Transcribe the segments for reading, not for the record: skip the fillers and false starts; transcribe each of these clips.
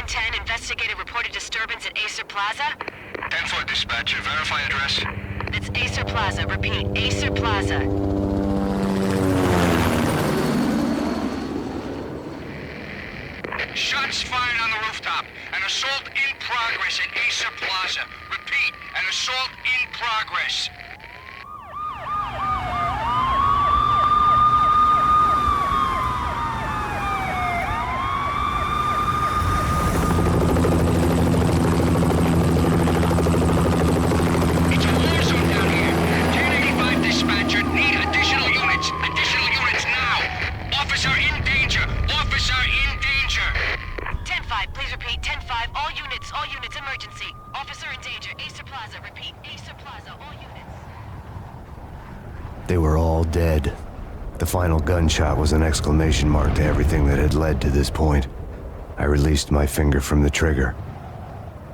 910, investigated reported disturbance at Acer Plaza. 10-4 dispatcher, verify address. That's Acer Plaza. Repeat, Acer Plaza. Shots fired on the rooftop. An assault in progress at Acer Plaza. Repeat, an assault in progress. It's a war zone down here. 1085 dispatcher, need additional units. Additional units now. Officer in danger. Officer in danger. 10-5, please repeat. 10-5, all units, emergency. Officer in danger, Acer Plaza. Repeat, Acer Plaza, all units. They were all dead. The final gunshot was an exclamation mark to everything that had led to this point. I released my finger from the trigger,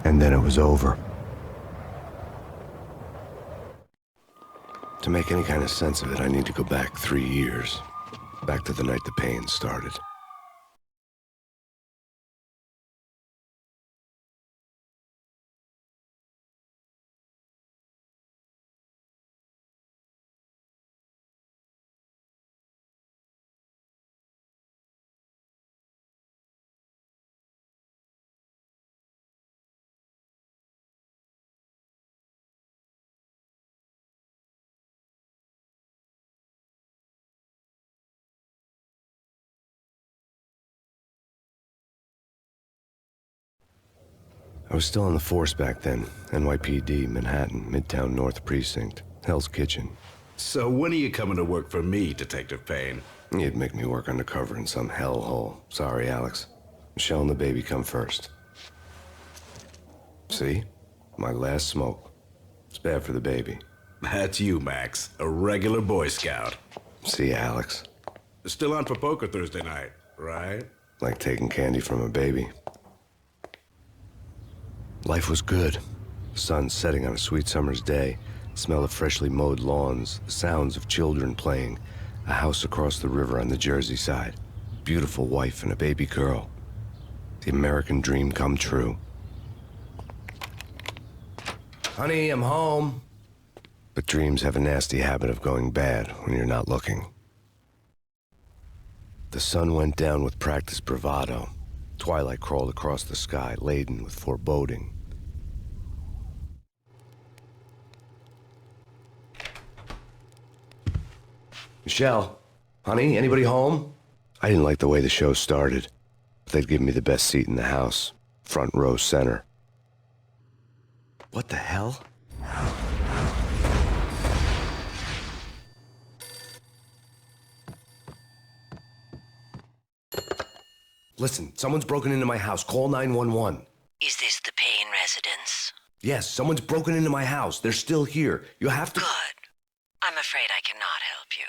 and then it was over. To make any kind of sense of it, I need to go back 3 years. Back to the night the pain started. I was still on the force back then. NYPD, Manhattan, Midtown North Precinct, Hell's Kitchen. So when are you coming to work for me, Detective Payne? You'd make me work undercover in some hellhole. Sorry, Alex. Michelle and the baby come first. See? My last smoke. It's bad for the baby. That's you, Max. A regular Boy Scout. See, Alex? Still on for poker Thursday night, right? Like taking candy from a baby. Life was good. Sun setting on a sweet summer's day, smell of freshly mowed lawns, the sounds of children playing, a house across the river on the Jersey side, beautiful wife and a baby girl. The American dream come true. Honey, I'm home. But dreams have a nasty habit of going bad when you're not looking. The sun went down with practiced bravado. Twilight crawled across the sky, laden with foreboding. Michelle, honey, anybody home? I didn't like the way the show started, but they'd give me the best seat in the house, front row center. What the hell? Listen, someone's broken into my house. Call 911. Is this the Payne residence? Yes, someone's broken into my house. They're still here. You have to... Good. I'm afraid I cannot help you.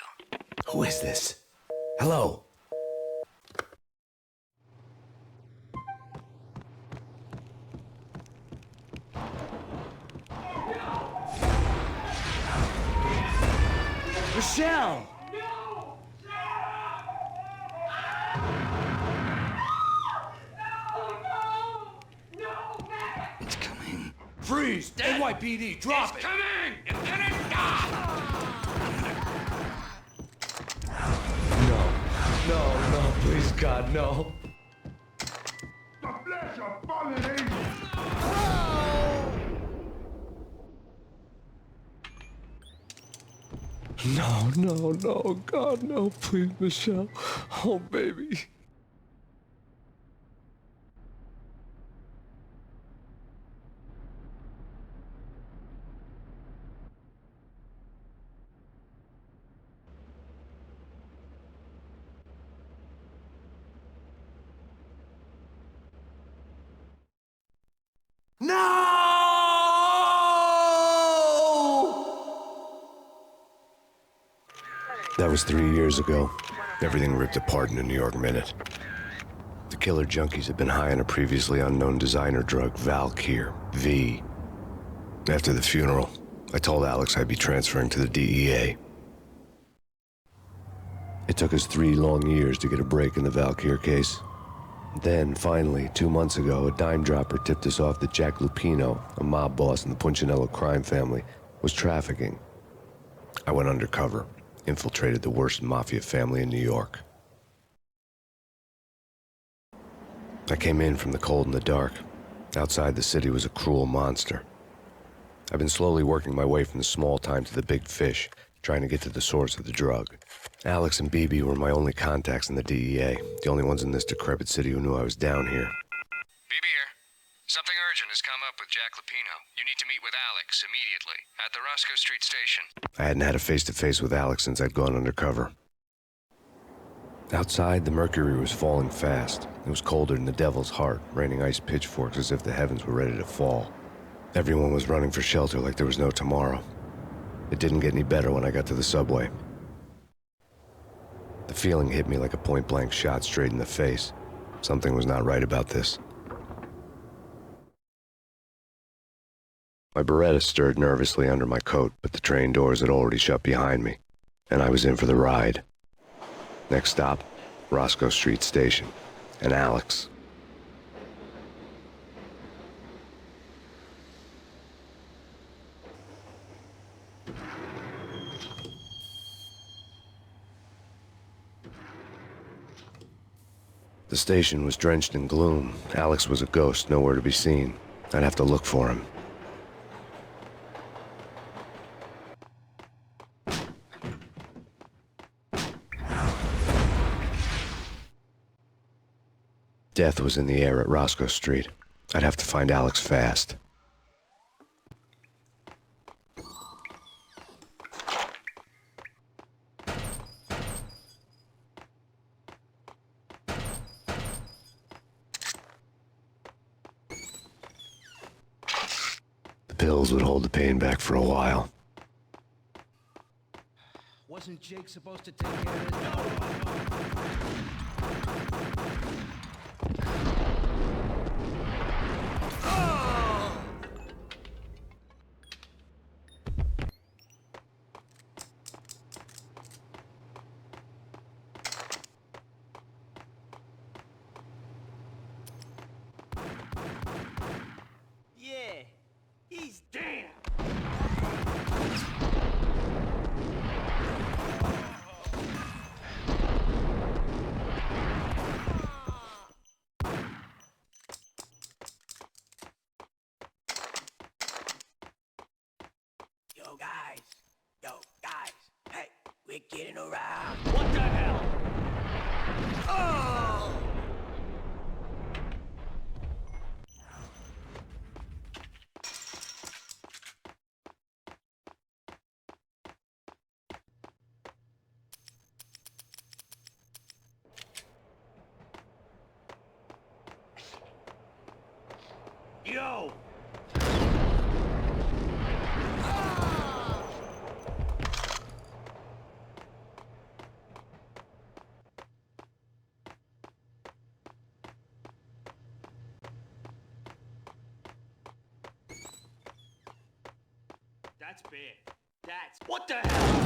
Who is this? Hello? Michelle! It's coming. Freeze! NYPD, drop it! Coming! It's gonna die! No, please, God, no. The flesh of fallen angels! No, God, no, please, Michelle. Oh, baby. No! That was 3 years ago. Everything ripped apart in a New York minute. The killer junkies had been high on a previously unknown designer drug, Valkyr, V. After the funeral, I told Alex I'd be transferring to the DEA. It took us 3 long years to get a break in the Valkyr case. Then, finally, 2 months ago, a dime dropper tipped us off that Jack Lupino, a mob boss in the Punchinello crime family, was trafficking. I went undercover, infiltrated the worst mafia family in New York. I came in from the cold and the dark. Outside the city was a cruel monster. I've been slowly working my way from the small time to the big fish, trying to get to the source of the drug. Alex and BB were my only contacts in the DEA, the only ones in this decrepit city who knew I was down here. BB here. Something urgent has come up with Jack Lupino. You need to meet with Alex immediately at the Roscoe Street station. I hadn't had a face-to-face with Alex since I'd gone undercover. Outside, the mercury was falling fast. It was colder than the devil's heart, raining ice pitchforks as if the heavens were ready to fall. Everyone was running for shelter like there was no tomorrow. It didn't get any better when I got to the subway. The feeling hit me like a point-blank shot straight in the face. Something was not right about this. My Beretta stirred nervously under my coat, but the train doors had already shut behind me, and I was in for the ride. Next stop, Roscoe Street Station, and Alex. The station was drenched in gloom. Alex was a ghost, nowhere to be seen. I'd have to look for him. Death was in the air at Roscoe Street. I'd have to find Alex fast. The pills would hold the pain back for a while. Wasn't Jake supposed to take care of this? Yeah, he's dead. Yo guys, hey, we're getting around. What the hell? Oh! Yo! That's big. That's... What the hell?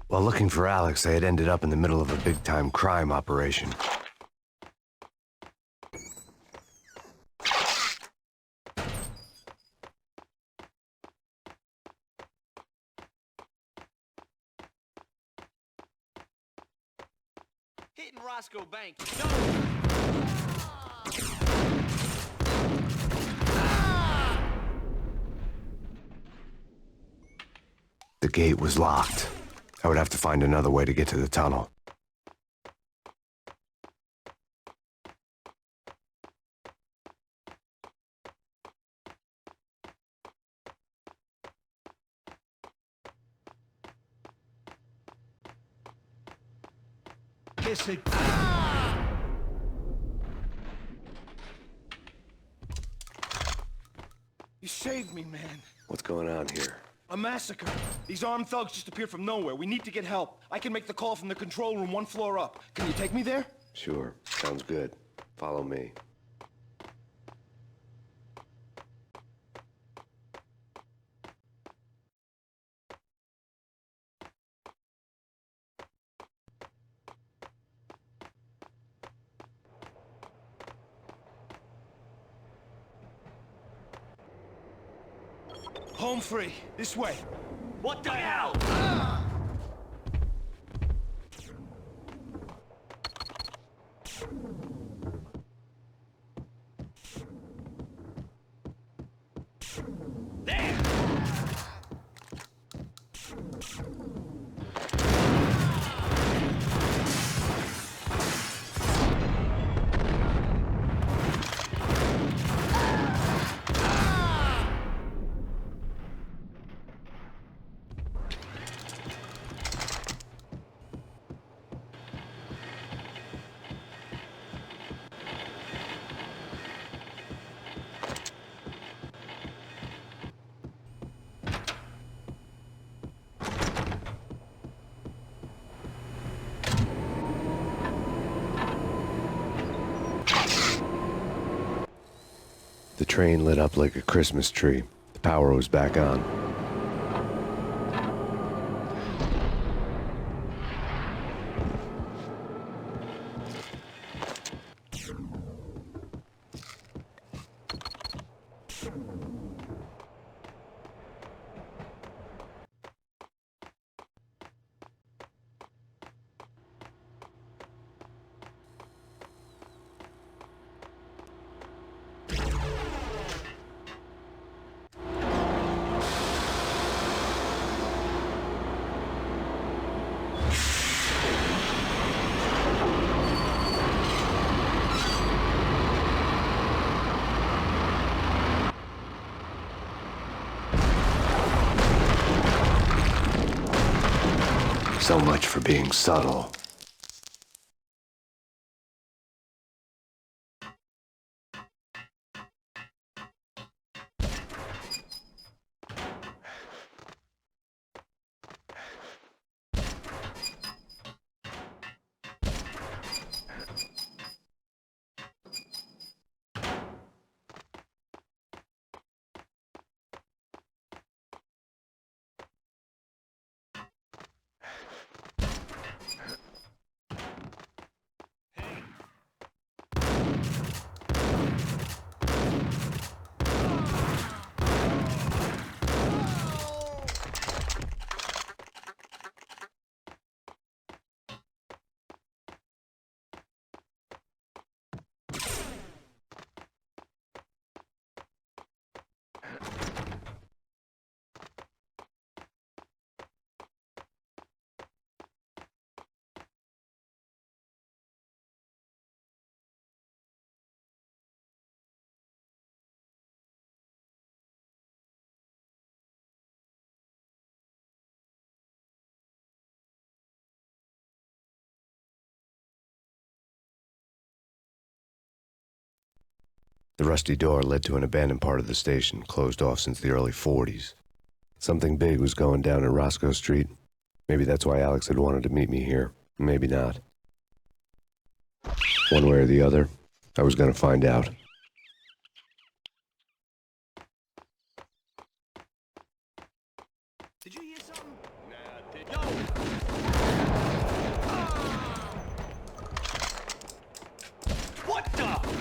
While looking for Alex, I had ended up in the middle of a big-time crime operation. Hitting Roscoe Bank. The gate was locked. I would have to find another way to get to the tunnel. Kiss it. You saved me, man. What's going on here? A massacre. These armed thugs just appeared from nowhere. We need to get help. I can make the call from the control room 1 floor up. Can you take me there? Sure, sounds good. Follow me. Home free. This way. What the hell? There! The train lit up like a Christmas tree. The power was back on. So much for being subtle. The rusty door led to an abandoned part of the station, closed off since the early 40s. Something big was going down at Roscoe Street. Maybe that's why Alex had wanted to meet me here. Maybe not. One way or the other, I was going to find out. Did you hear something? Nah, did yo! What the?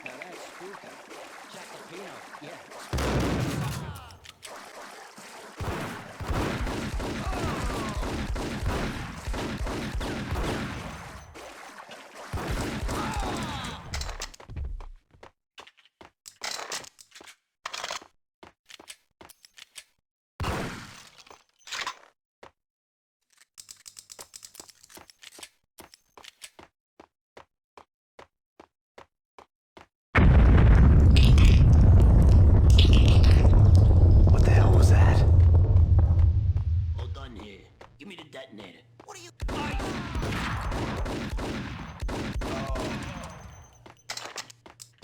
Now that's spooky. Check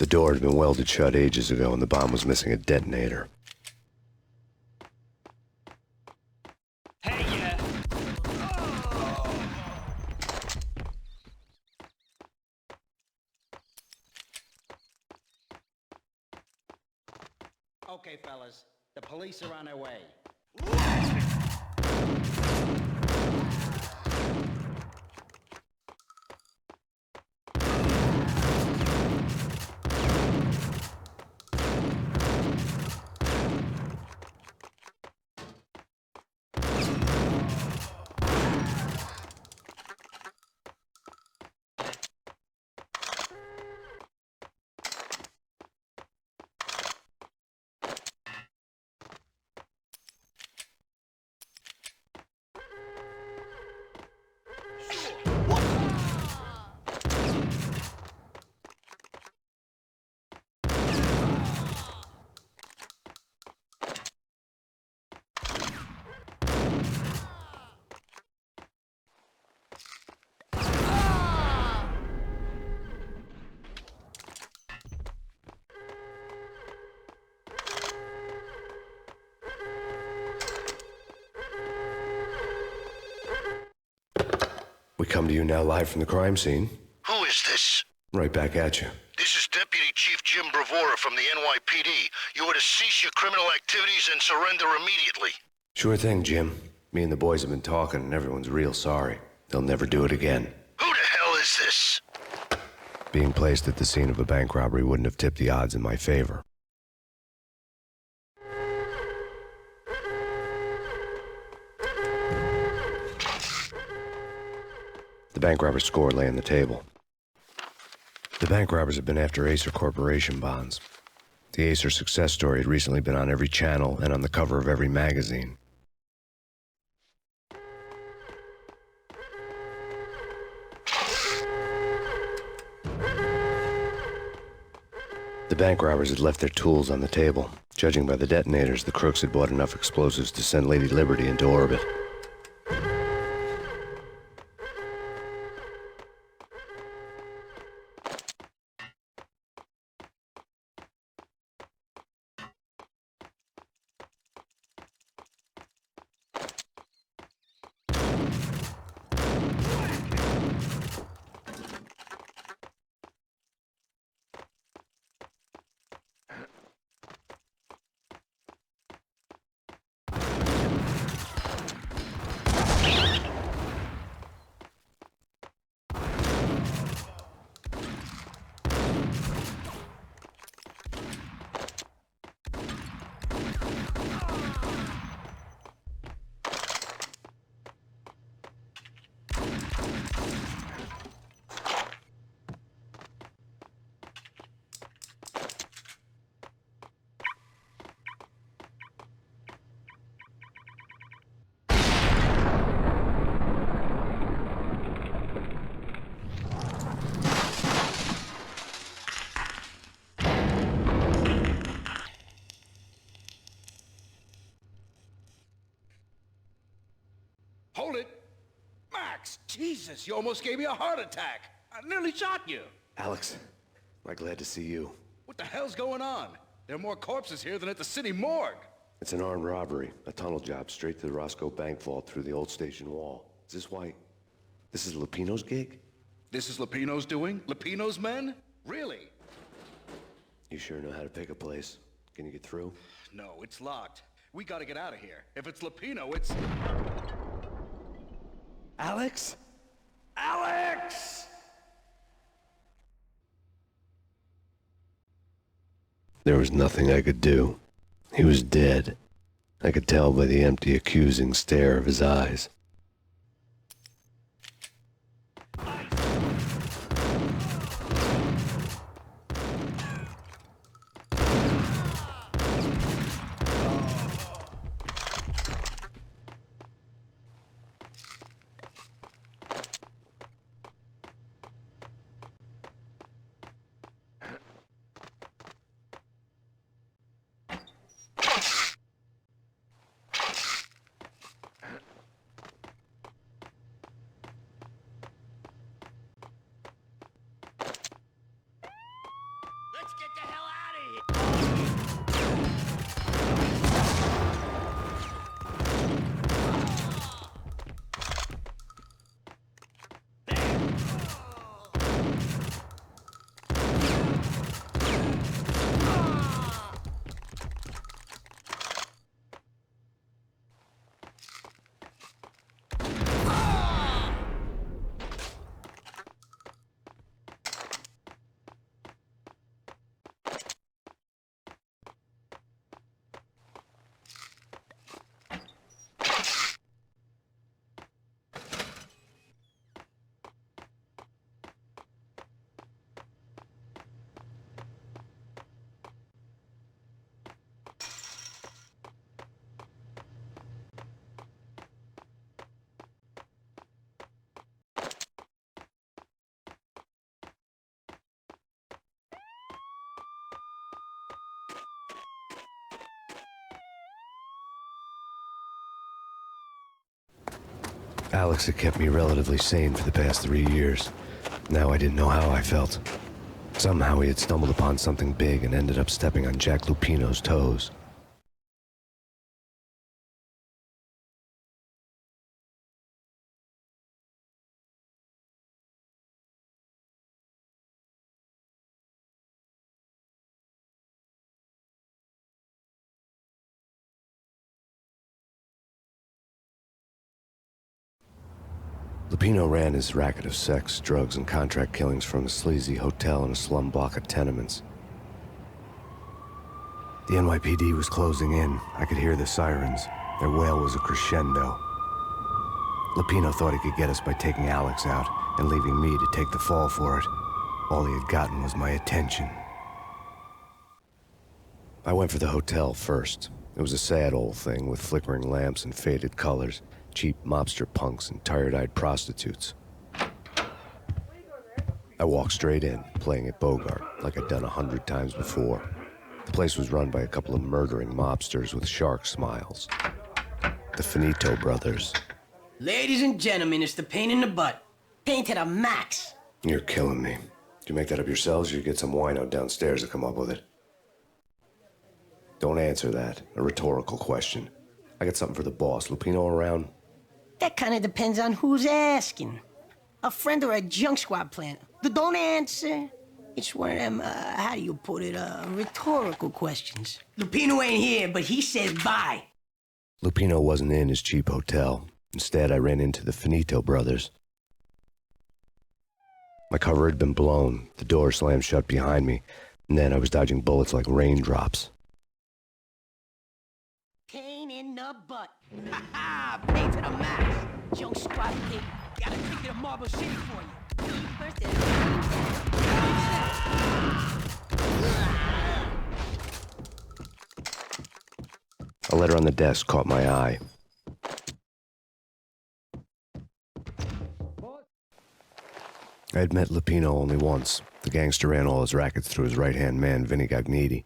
The door had been welded shut ages ago, and the bomb was missing a detonator. Hey, yeah. Okay, fellas, the police are on their way. We come to you now live from the crime scene. Who is this? Right back at you. This is Deputy Chief Jim Bravura from the NYPD. You are to cease your criminal activities and surrender immediately. Sure thing, Jim. Me and the boys have been talking, and everyone's real sorry. They'll never do it again. Who the hell is this? Being placed at the scene of a bank robbery wouldn't have tipped the odds in my favor. The bank robber's score lay on the table. The bank robbers have been after Acer Corporation bonds. The Acer success story had recently been on every channel and on the cover of every magazine. The bank robbers had left their tools on the table. Judging by the detonators, the crooks had bought enough explosives to send Lady Liberty into orbit. Hold it! Max, Jesus, you almost gave me a heart attack. I nearly shot you. Alex, am I glad to see you. What the hell's going on? There are more corpses here than at the city morgue. It's an armed robbery, a tunnel job straight to the Roscoe Bank vault through the old station wall. Is this why? This is Lupino's gig? This is Lupino's doing? Lupino's men? Really? You sure know how to pick a place. Can you get through? No, it's locked. We gotta get out of here. If it's Lupino, it's... Alex? Alex! There was nothing I could do. He was dead. I could tell by the empty, accusing stare of his eyes. Alex had kept me relatively sane for the past 3 years. Now I didn't know how I felt. Somehow he had stumbled upon something big and ended up stepping on Jack Lupino's toes. Lupino ran his racket of sex, drugs, and contract killings from a sleazy hotel in a slum block of tenements. The NYPD was closing in. I could hear the sirens. Their wail was a crescendo. Lupino thought he could get us by taking Alex out and leaving me to take the fall for it. All he had gotten was my attention. I went for the hotel first. It was a sad old thing with flickering lamps and faded colors. Cheap mobster punks and tired-eyed prostitutes. I walked straight in, playing at Bogart, like I'd done 100 times before. The place was run by a couple of murdering mobsters with shark smiles. The Finito brothers. Ladies and gentlemen, it's the pain in the butt. Pain to the max. You're killing me. Did you make that up yourselves, or you get some wino downstairs to come up with it? Don't answer that. A rhetorical question. I got something for the boss. Lupino around? That kind of depends on who's asking. A friend or a junk squad plant. Don't answer. It's one of them, how do you put it, rhetorical questions. Lupino ain't here, but he says bye. Lupino wasn't in his cheap hotel. Instead, I ran into the Finito brothers. My cover had been blown. The door slammed shut behind me, and then I was dodging bullets like raindrops. Pain in the butt. Ha ha! Pain to the max. Junk squad kid. Gotta take it to Marble City for you. A letter on the desk caught my eye. I had met Lupino only once. The gangster ran all his rackets through his right-hand man, Vinny Gagniti.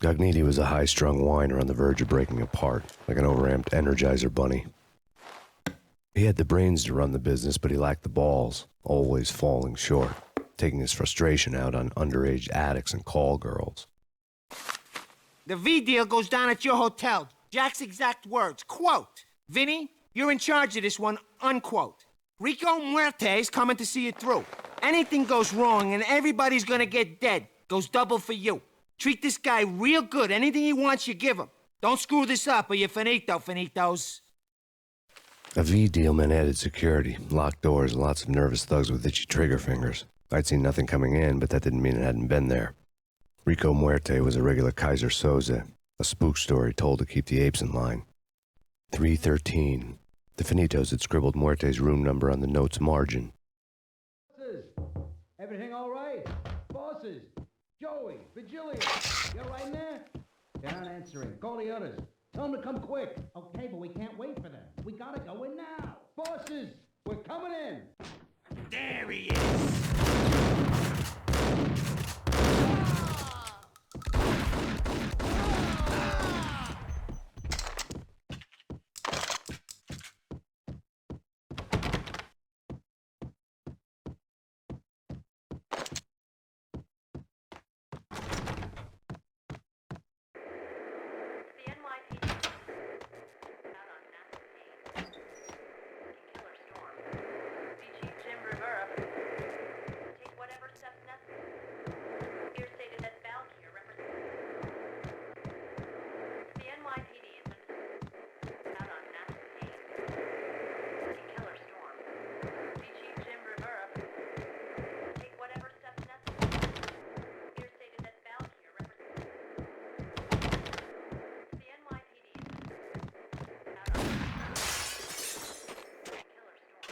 Gagniti was a high-strung whiner on the verge of breaking apart, like an overamped Energizer bunny. He had the brains to run the business, but he lacked the balls, always falling short, taking his frustration out on underage addicts and call girls. The V deal goes down at your hotel. Jack's exact words, quote, "Vinny, you're in charge of this one," unquote. Rico Muerte's coming to see you through. Anything goes wrong and everybody's gonna get dead. Goes double for you. Treat this guy real good. Anything he wants, you give him. Don't screw this up or you're finito, finitos. A V deal meant added security, locked doors, and lots of nervous thugs with itchy trigger fingers. I'd seen nothing coming in, but that didn't mean it hadn't been there. Rico Muerte was a regular Kaiser Soze, a spook story told to keep the apes in line. 313. The Finitos had scribbled Muerte's room number on the note's margin. Bosses, everything all right? Bosses, Joey, Virgilia, you all right in there? They're not answering. Call the others. Tell them to come quick. Okay, but we can't wait for them. We gotta go in now. Bosses, we're coming in. There he is. The NYPD out on massive Payne. Killer storm. DG Jim Rivera. Take whatever steps necessary. Here stated that Val here represents. The NYPD has been out on massive Payne. Killer storm. DG Jim Rivera. Take whatever steps necessary. Here stated that Val here represents. The NYPD out on killer storm.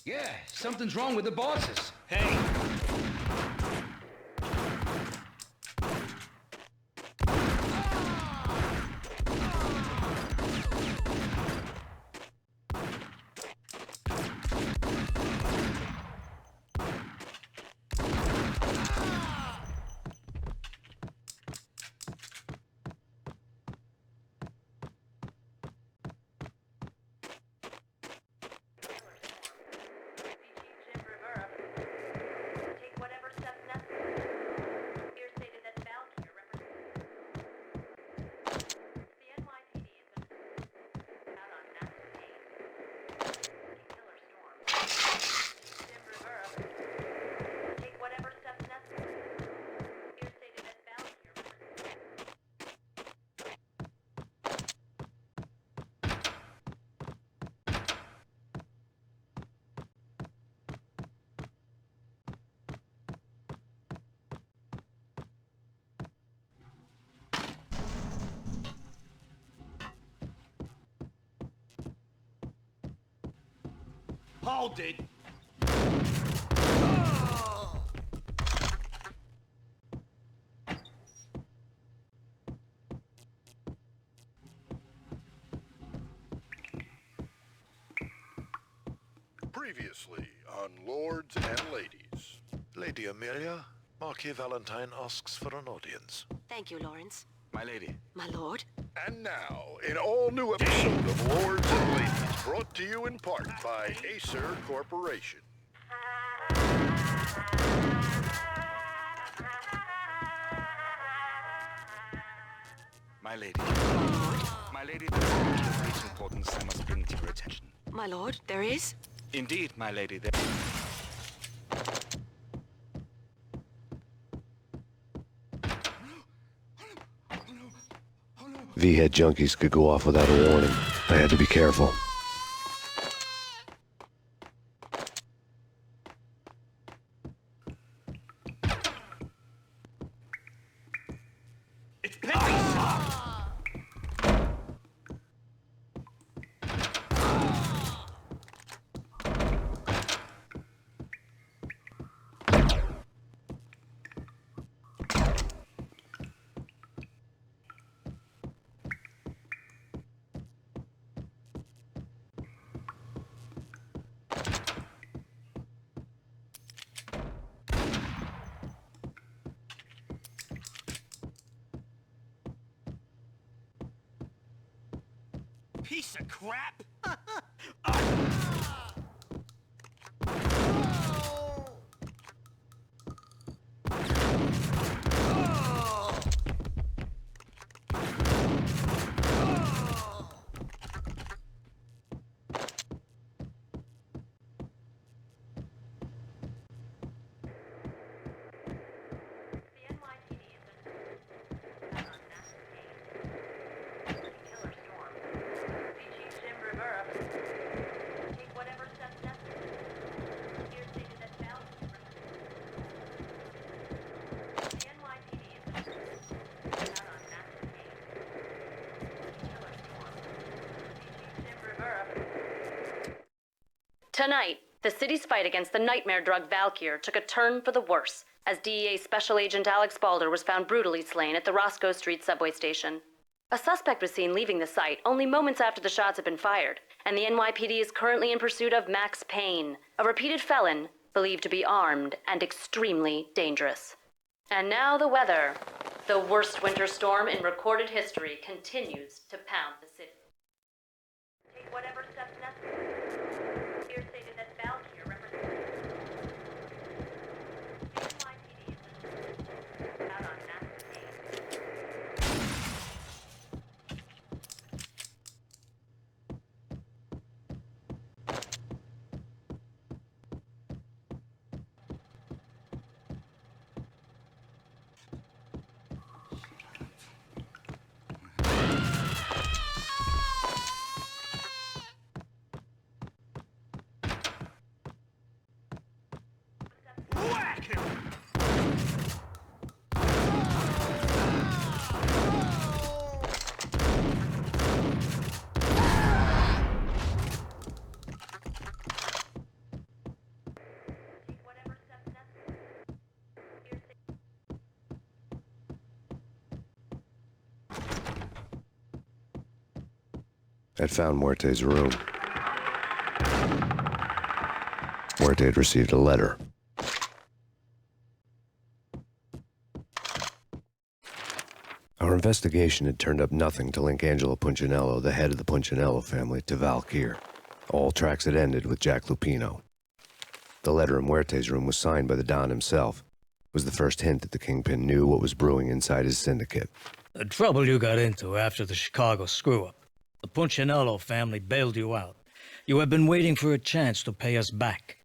Yeah, something's wrong with the bosses. Hey. Hold it! Previously on Lords and Ladies. Lady Amelia, Marquis Valentine asks for an audience. Thank you, Lawrence. My lady. My lord. And now, an all-new episode of Lords and Ladies, brought to you in part by Acer Corporation. My lady. My lady, there is a matter of great importance I must bring to your attention. My lord, there is? Indeed, my lady, there... V-head junkies could go off without a warning. I had to be careful. It's Payne! Piece of crap! The NYPD is found on mass Payne. Killer storm. DG Jim Rivera. Take whatever steps necessary. Here stated that Fala. The NYPD is found on mass Payne. Killer storm. DG Jim Rivera. Tonight, the city's fight against the nightmare drug Valkyr took a turn for the worse as DEA Special Agent Alex Balder was found brutally slain at the Roscoe Street subway station. A suspect was seen leaving the site only moments after the shots had been fired, and the NYPD is currently in pursuit of Max Payne, a repeated felon believed to be armed and extremely dangerous. And now the weather. The worst winter storm in recorded history continues to pound the city. Take whatever steps necessary. Here stated that Valkyr represents the NYPD is out on mass Payne. Whack him! Take whatever steps necessary. Here stated I'd found Muerte's room. Muerte had received a letter. Our investigation had turned up nothing to link Angelo Punchinello, the head of the Punchinello family, to Valkyr. All tracks had ended with Jack Lupino. The letter in Muerte's room was signed by the Don himself. It was the first hint that the Kingpin knew what was brewing inside his syndicate. The trouble you got into after the Chicago screw-up. The Punchinello family bailed you out. You have been waiting for a chance to pay us back.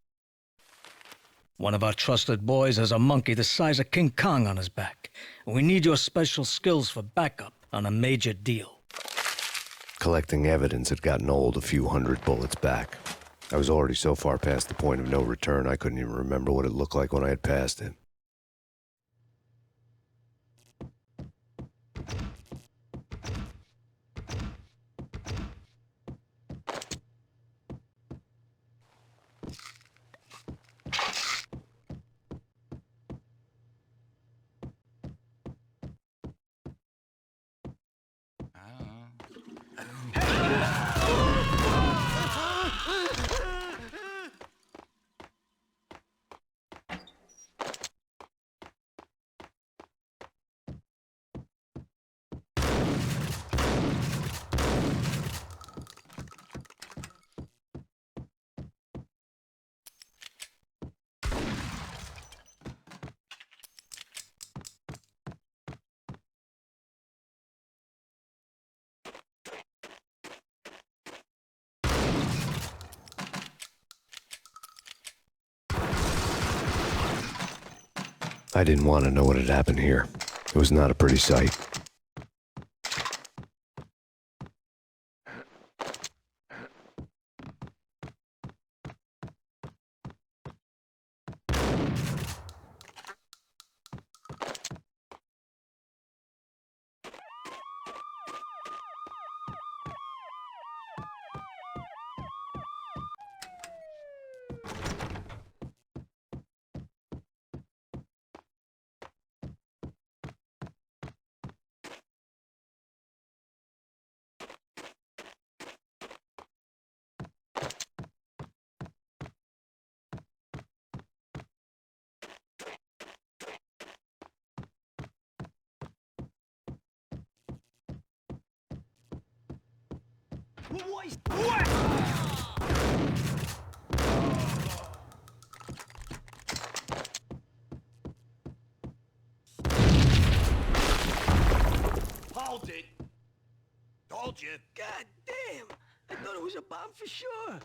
One of our trusted boys has a monkey the size of King Kong on his back. We need your special skills for backup on a major deal. Collecting evidence had gotten old a few hundred bullets back. I was already so far past the point of no return I couldn't even remember what it looked like when I had passed it. I didn't want to know what had happened here. It was not a pretty sight. Hold it! Told you. God damn! I thought it was a bomb for sure.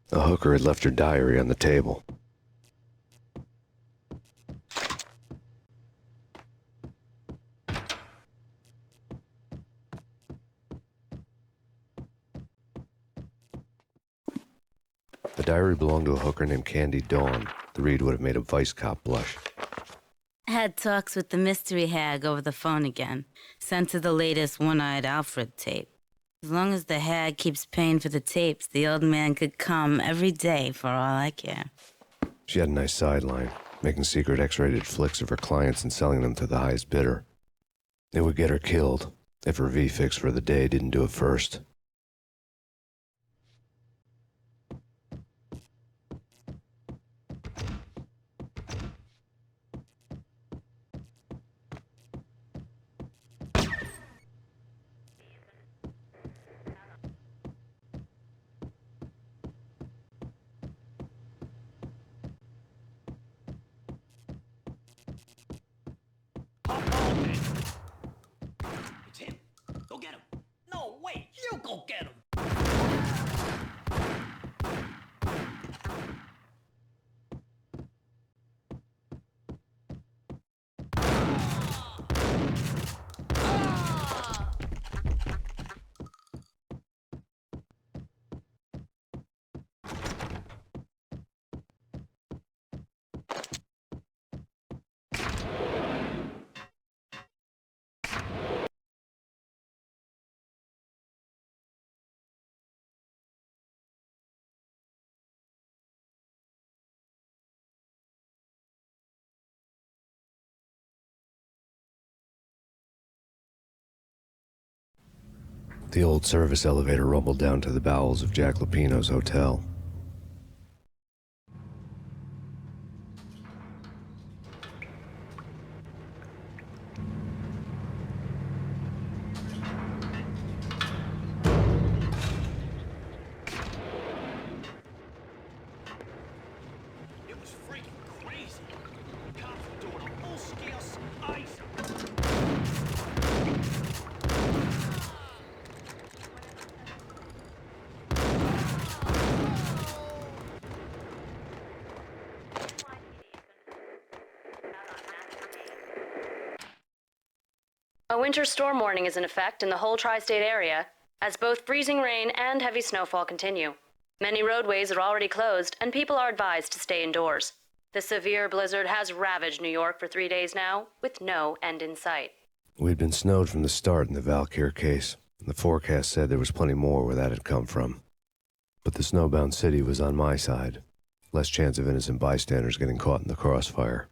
The hooker had left her diary on the table. The diary belonged to a hooker named Candy Dawn. The read would have made a vice cop blush. Had talks with the mystery hag over the phone again. Sent to the latest One-Eyed Alfred tape. As long as the hag keeps paying for the tapes, the old man could come every day for all I care. She had a nice sideline, making secret X-rated flicks of her clients and selling them to the highest bidder. It would get her killed if her V-fix for the day didn't do it first. It's him. Go get him. No, wait. You go get him. The old service elevator rumbled down to the bowels of Jack Lupino's hotel. It was freaking crazy. The cops were doing a full-scale ice. A winter storm warning is in effect in the whole tri-state area, as both freezing rain and heavy snowfall continue. Many roadways are already closed, and people are advised to stay indoors. The severe blizzard has ravaged New York for 3 days now, with no end in sight. We'd been snowed from the start in the Valkyr case. The forecast said there was plenty more where that had come from. But the snowbound city was on my side. Less chance of innocent bystanders getting caught in the crossfire.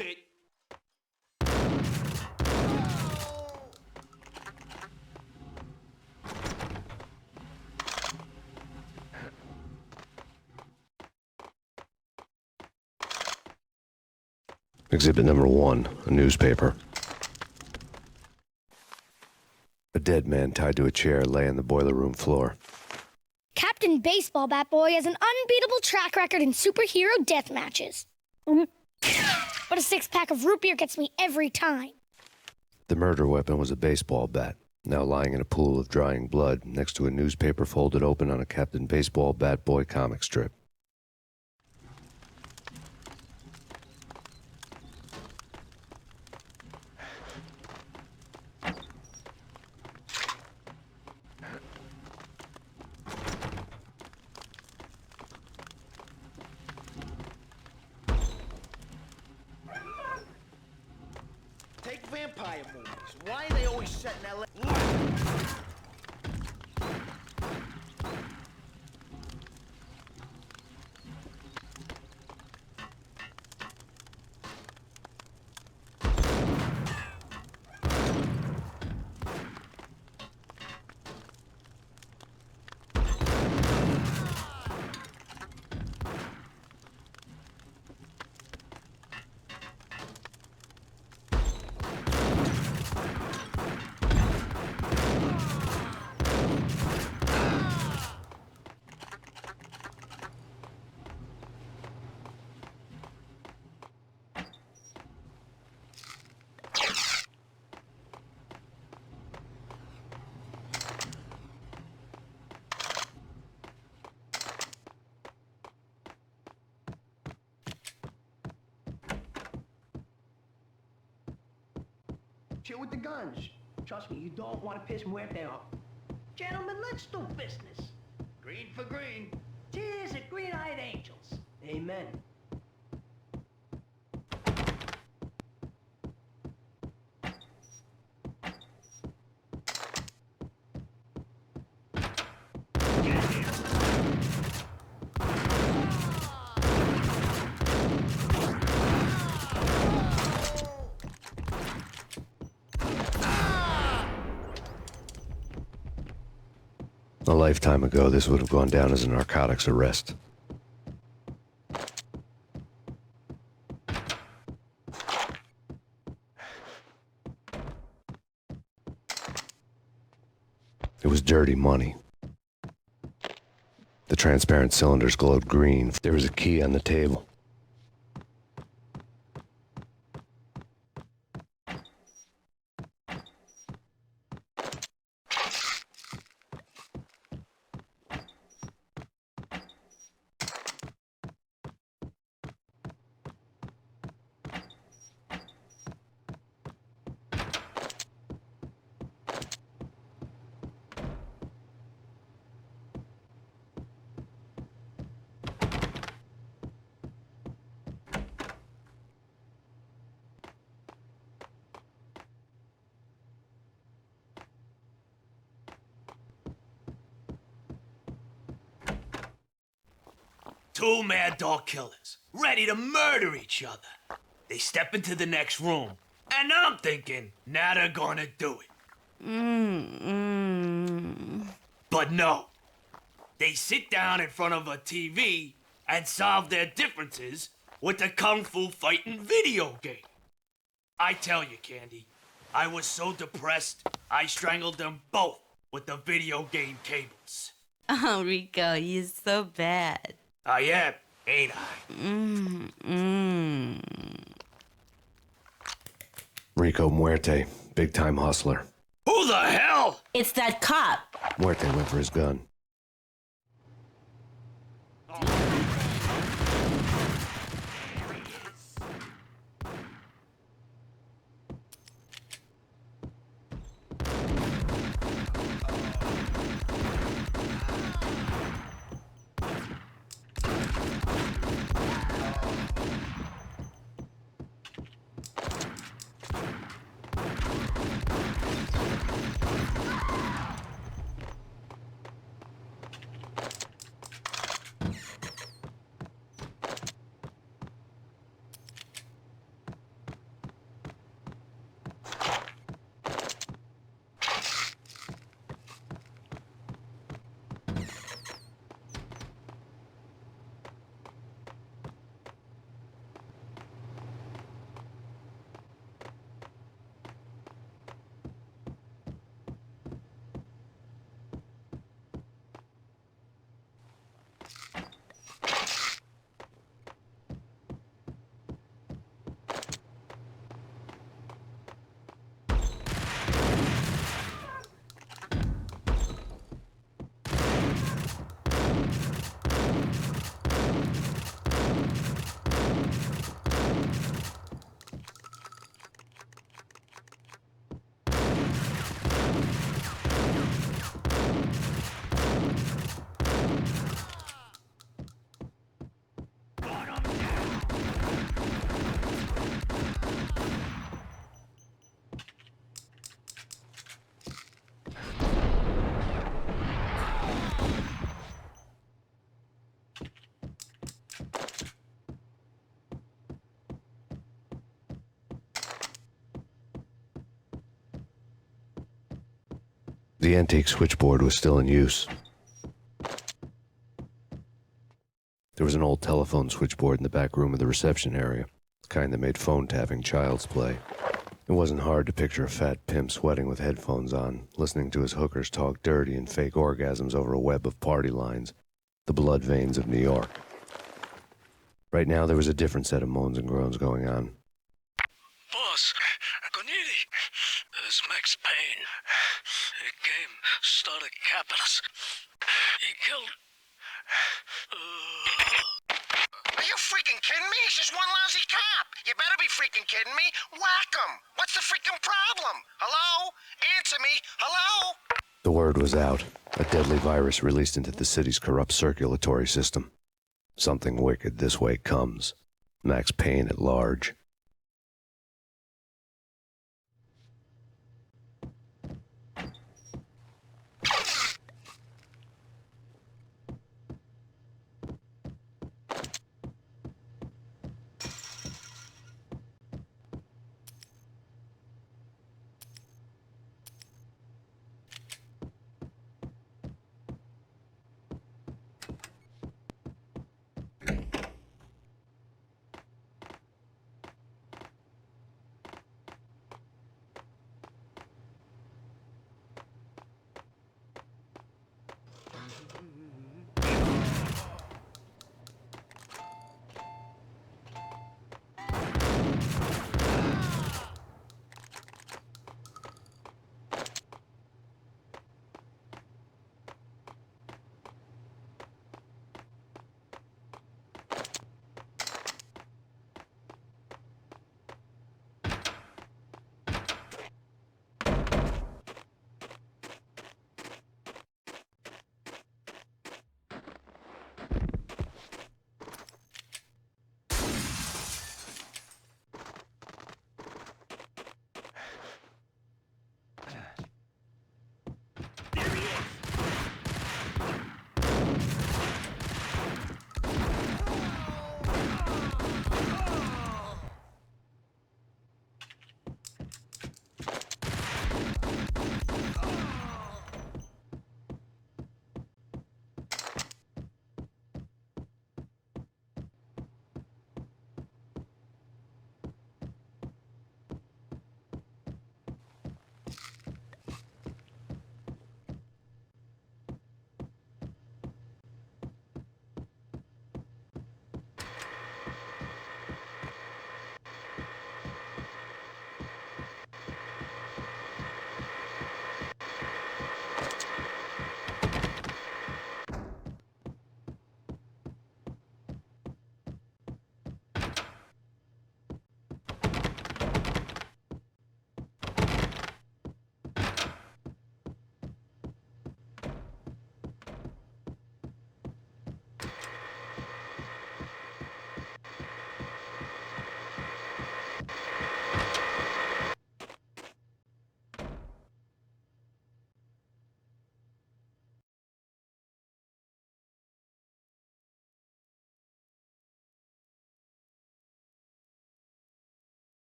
Hold it! Exhibit number 1, a newspaper. A dead man tied to a chair lay on the boiler room floor. Captain Baseball Bat Boy has an unbeatable track record in superhero death matches. But a 6-pack of root beer gets me every time. The murder weapon was a baseball bat, now lying in a pool of drying blood next to a newspaper folded open on a Captain Baseball Bat Boy comic strip. Take vampire movies. Why are they always set in LA? Chill with the guns. Trust me, you don't want to piss Muerte off. Gentlemen, let's do business. Green for green. Cheers at green-eyed angels. Amen. A lifetime ago, this would have gone down as a narcotics arrest. It was dirty money. The transparent cylinders glowed green. There was a key on the table. Two mad dog killers, ready to murder each other. They step into the next room, and I'm thinking, now they're gonna do it. But no. They sit down in front of a TV and solve their differences with the Kung Fu fighting video game. I tell you, Candy, I was so depressed, I strangled them both with the video game cables. Oh, Rico, you're so bad. I am, ain't I? Rico Muerte, big-time hustler. Who the hell? It's that cop. Muerte went for his gun. The antique switchboard was still in use. There was an old telephone switchboard in the back room of the reception area, the kind that made phone tapping child's play. It wasn't hard to picture a fat pimp sweating with headphones on, listening to his hookers talk dirty and fake orgasms over a web of party lines, the blood veins of New York. Right now, there was a different set of moans and groans going on. Boss, Corneli, it's Max Payne. He came, started Capitals. He killed... Are you freaking kidding me? He's just one lousy cop. You better be freaking kidding me. Whack him. What's the freaking problem? Hello? Answer me. Hello? The word was out. A deadly virus released into the city's corrupt circulatory system. Something wicked this way comes. Max Payne at large.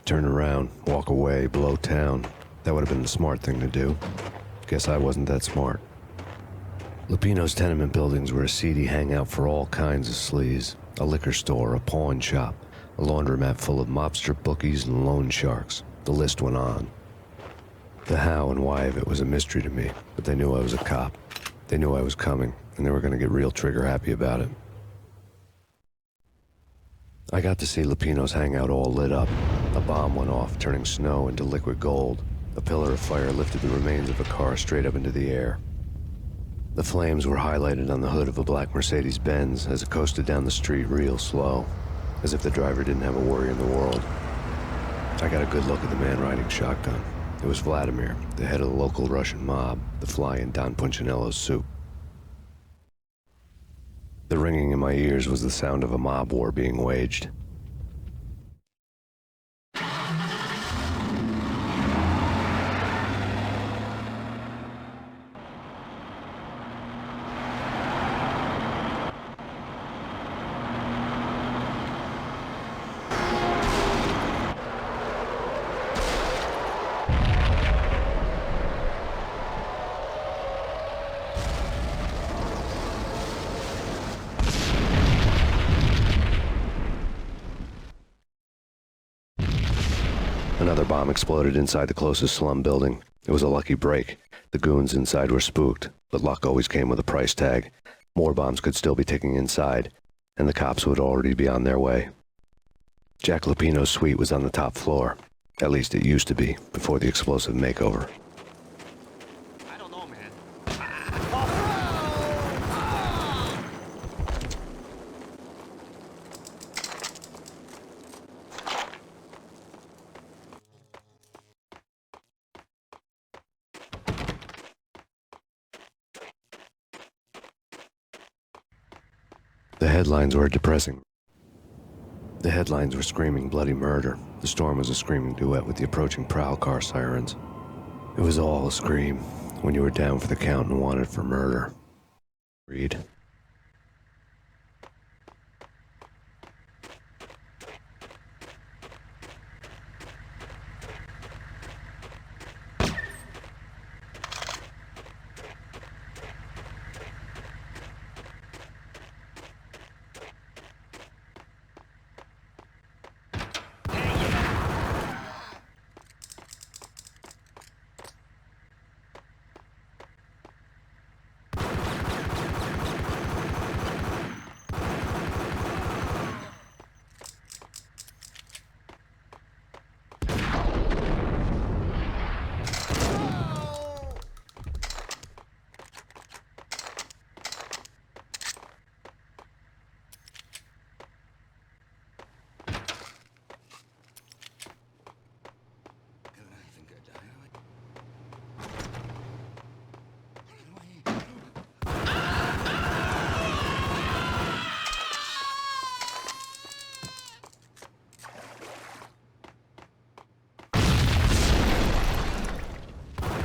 Turn around, walk away, blow town. That would have been the smart thing to do. Guess I wasn't that smart. Lupino's tenement buildings were a seedy hangout for all kinds of sleaze. A liquor store, a pawn shop, a laundromat full of mobster bookies and loan sharks. The list went on. The how and why of it was a mystery to me, but they knew I was a cop. They knew I was coming, and they were going to get real trigger happy about it. I got to see Lupino's hangout all lit up. A bomb went off, turning snow into liquid gold. A pillar of fire lifted the remains of a car straight up into the air. The flames were highlighted on the hood of a black Mercedes-Benz as it coasted down the street real slow, as if the driver didn't have a worry in the world. I got a good look at the man riding shotgun. It was Vladimir, the head of the local Russian mob, the fly in Don Punchinello's soup. The ringing in my ears was the sound of a mob war being waged. Another bomb exploded inside the closest slum building. It was a lucky break. The goons inside were spooked, but luck always came with a price tag. More bombs could still be ticking inside, and the cops would already be on their way. Jack Lupino's suite was on the top floor. At least it used to be, before the explosive makeover. I don't know, man. The headlines were depressing. The headlines were screaming bloody murder. The storm was a screaming duet with the approaching prowl car sirens. It was all a scream when you were down for the count and wanted for murder. Read.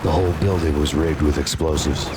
The whole building was rigged with explosives.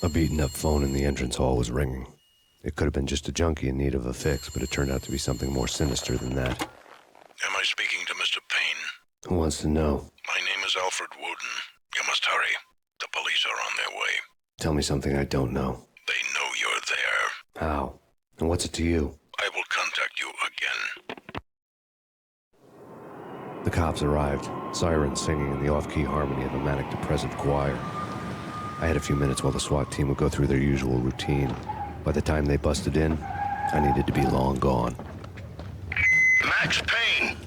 A beaten-up phone in the entrance hall was ringing. It could have been just a junkie in need of a fix, but it turned out to be something more sinister than that. Am I speaking to Mr. Payne? Who wants to know? My name is Alfred Wooden. You must hurry. The police are on their way. Tell me something I don't know. They know you're there. How? And what's it to you? I will contact you again. The cops arrived, sirens singing in the off-key harmony of a manic-depressive choir. I had a few minutes while the SWAT team would go through their usual routine. By the time they busted in, I needed to be long gone. Max Payne,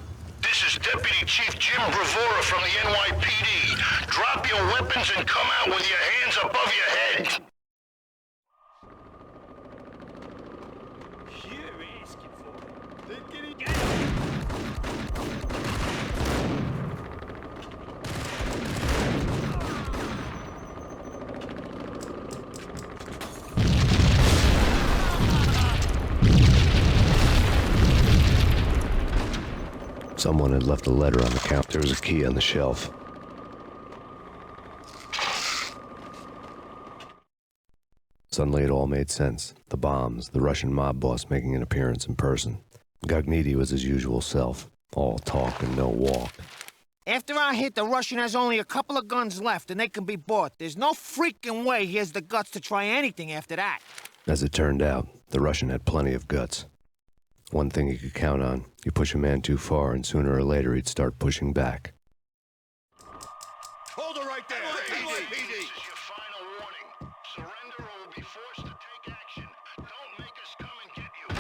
this is Deputy Chief Jim Bravura from the NYPD. Drop your weapons and come out with your hands above your head. Someone had left a letter on the counter. There was a key on the shelf. Suddenly it all made sense. The bombs, the Russian mob boss making an appearance in person. Gagniti was his usual self, all talk and no walk. After our hit, the Russian has only a couple of guns left, and they can be bought. There's no freaking way he has the guts to try anything after that. As it turned out, the Russian had plenty of guts. One thing he could count on, you push a man too far and sooner or later he'd start pushing back. Hold it right there! PD! This is your final warning. Surrender or we'll be forced to take action. Don't make us come and get you.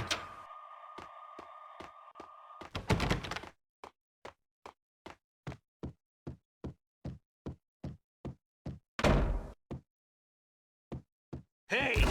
Hey!